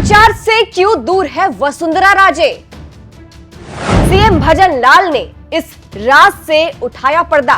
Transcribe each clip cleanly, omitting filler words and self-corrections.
प्रचार से क्यों दूर है वसुंधरा राजे? सीएम भजन लाल ने इस राज से उठाया पर्दा।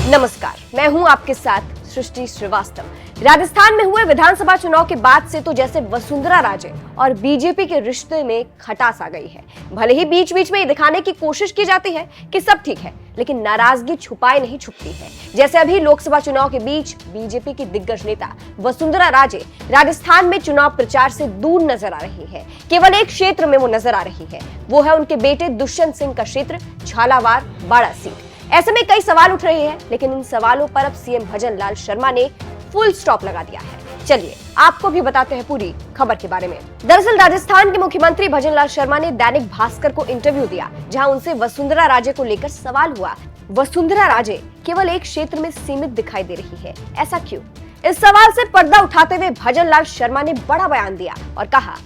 नमस्कार, मैं हूं आपके साथ सृष्टि श्रीवास्तव। राजस्थान में हुए विधानसभा चुनाव के बाद से तो जैसे वसुंधरा राजे और बीजेपी के रिश्ते में खटास आ गई है। भले ही बीच बीच में ये दिखाने की कोशिश की जाती है कि सब ठीक है, लेकिन नाराजगी छुपाए नहीं छुपती है। जैसे अभी लोकसभा चुनाव के बीच बीजेपी की दिग्गज नेता वसुंधरा राजे राजस्थान में चुनाव प्रचार से दूर नजर आ रही है। केवल एक क्षेत्र में वो नजर आ रही है, वो है उनके बेटे दुष्यंत सिंह का क्षेत्र झालावाड़ बाड़ा सीट। ऐसे में कई सवाल उठ रहे हैं, लेकिन इन सवालों पर अब सीएम भजन लाल शर्मा ने फुल स्टॉप लगा दिया है। चलिए आपको भी बताते हैं पूरी खबर के बारे में। दरअसल राजस्थान के मुख्यमंत्री भजन लाल शर्मा ने दैनिक भास्कर को इंटरव्यू दिया, जहां उनसे वसुंधरा राजे को लेकर सवाल हुआ। वसुंधरा राजे केवल एक क्षेत्र में सीमित दिखाई दे रही है, ऐसा क्यों? इस सवाल से पर्दा उठाते हुए भजन लाल शर्मा ने बड़ा बयान दिया और कहा,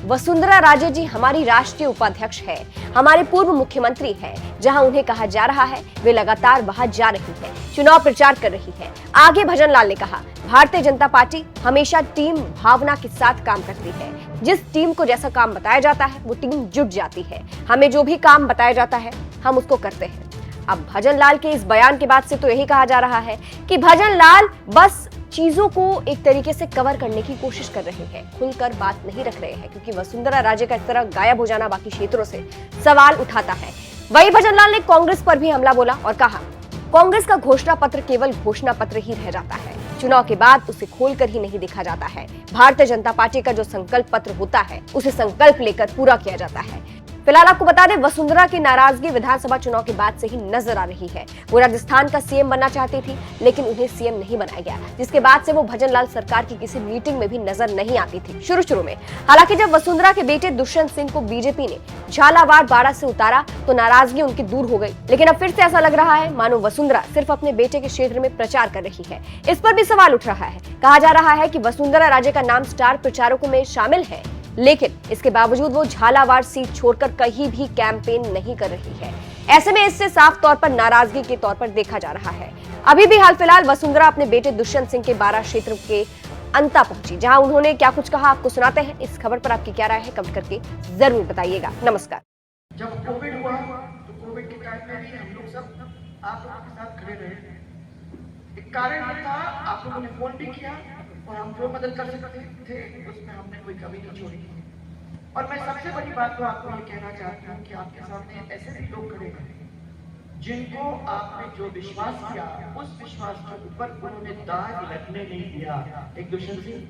वसुंधरा राजे जी हमारी राष्ट्रीय उपाध्यक्ष है, हमारे पूर्व मुख्यमंत्री है। जहां उन्हें कहा जा रहा है वे लगातार वहां जा रही है, चुनाव प्रचार कर रही है। आगे भजन लाल ने कहा, भारतीय जनता पार्टी हमेशा टीम भावना के साथ काम करती है। जिस टीम को जैसा काम बताया जाता है वो टीम जुट जाती है। हमें जो भी काम बताया जाता है हम उसको करते हैं। अब भजन लाल के इस बयान के बाद से तो यही कहा जा रहा है कि भजन लाल बस चीजों को एक तरीके से कवर करने की कोशिश कर रहे हैं, खुलकर बात नहीं रख रहे हैं, क्योंकि वसुंधरा राजे का इस तरह गायब हो जाना बाकी क्षेत्रों से सवाल उठाता है। वहीं भजन लाल ने कांग्रेस पर भी हमला बोला और कहा, कांग्रेस का घोषणा पत्र केवल घोषणा पत्र ही रह जाता है, चुनाव के बाद उसे खोलकर ही नहीं देखा जाता है। भारतीय जनता पार्टी का जो संकल्प पत्र होता है उसे संकल्प लेकर पूरा किया जाता है। फिलहाल आपको बता दें, वसुंधरा की नाराजगी विधानसभा चुनाव के बाद से ही नजर आ रही है। वो राजस्थान का सीएम बनना चाहती थी, लेकिन उन्हें सीएम नहीं बनाया गया, जिसके बाद से वो भजन लाल सरकार की किसी मीटिंग में भी नजर नहीं आती थी शुरू में। हालांकि जब वसुंधरा के बेटे दुष्यंत सिंह को बीजेपी ने झालावाड़ बाड़ा से उतारा तो नाराजगी उनकी दूर हो गई। लेकिन अब फिर से ऐसा लग रहा है मानो वसुंधरा सिर्फ अपने बेटे के क्षेत्र में प्रचार कर रही है। इस पर भी सवाल उठ रहा है। कहा जा रहा है कि वसुंधरा राजे का नाम स्टार प्रचारकों में शामिल है, लेकिन इसके बावजूद वो झालावाड़ सीट छोड़कर कहीं भी कैंपेन नहीं कर रही है। ऐसे में इससे साफ तौर पर नाराजगी के तौर पर देखा जा रहा है। अभी भी हाल फिलहाल वसुंधरा अपने बेटे दुष्यंत सिंह के बाड़ा क्षेत्र के अंता पहुंची, जहां उन्होंने क्या कुछ कहा आपको सुनाते हैं। इस खबर पर आपकी क्या राय है कमेंट करके जरूर बताइएगा। नमस्कार। जब कोविड हुआ तो कोविड के टाइम में भी हम लोग सब आप लोगों के साथ खड़े रहे। एक कारण था, आप लोगों ने फोन भी किया और हम जो मदद कर सकते थे उसमें हमने कोई कमी नहीं छोड़ी। और मैं सबसे बड़ी बात तो आपको ये कहना चाहता हूँ कि आपके सामने ऐसे भी लोग खड़े हैं जिनको आपने जो विश्वास किया उस विश्वास के ऊपर उन्होंने दाग लगने नहीं दिया। एक दुष्यंत सिंह,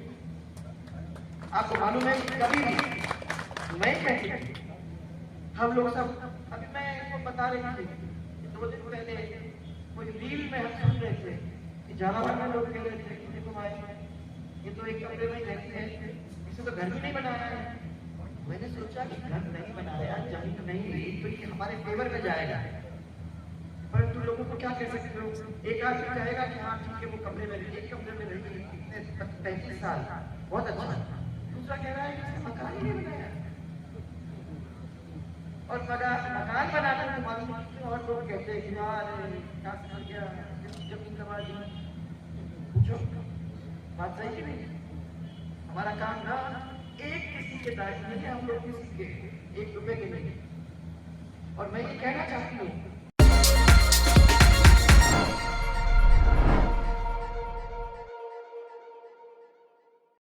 आपको मालूम है कभी भी मैं कहती हम लोग सब, अभी मैं इनको बता रही थी 2 दिन पहले कोई रील में हम सुन रहे थे कि झालावाड़ में लोग कह रहे थे कि देखो भाई ये तो एक कमरे में रहते हैं, इसे तो घर भी नहीं बनाया है। मैंने सोचा कि घर नहीं बनाया, जमीन नहीं ली तो ये हमारे फेवर में जाएगा, परंतु लोगों को क्या कह सकते हो? एक आदमी चाहेगा कि हाँ ठीक है वो कमरे में रहिए, एक कमरे में रहिए, इतने 35 साल बहुत अच्छा। दूसरा कह रहा है कि मकान ही नहीं बनाया, और मकान बनाने में मालूम और लोग कहते हैं कि यार क्या कर गया जमीन दबा दी। पूछो बात सही है नहीं? हमारा काम ना एक किसी के दायित्व में, हम लोग किसी के 1 रुपए के नहीं। और मैं ये कहना चाहती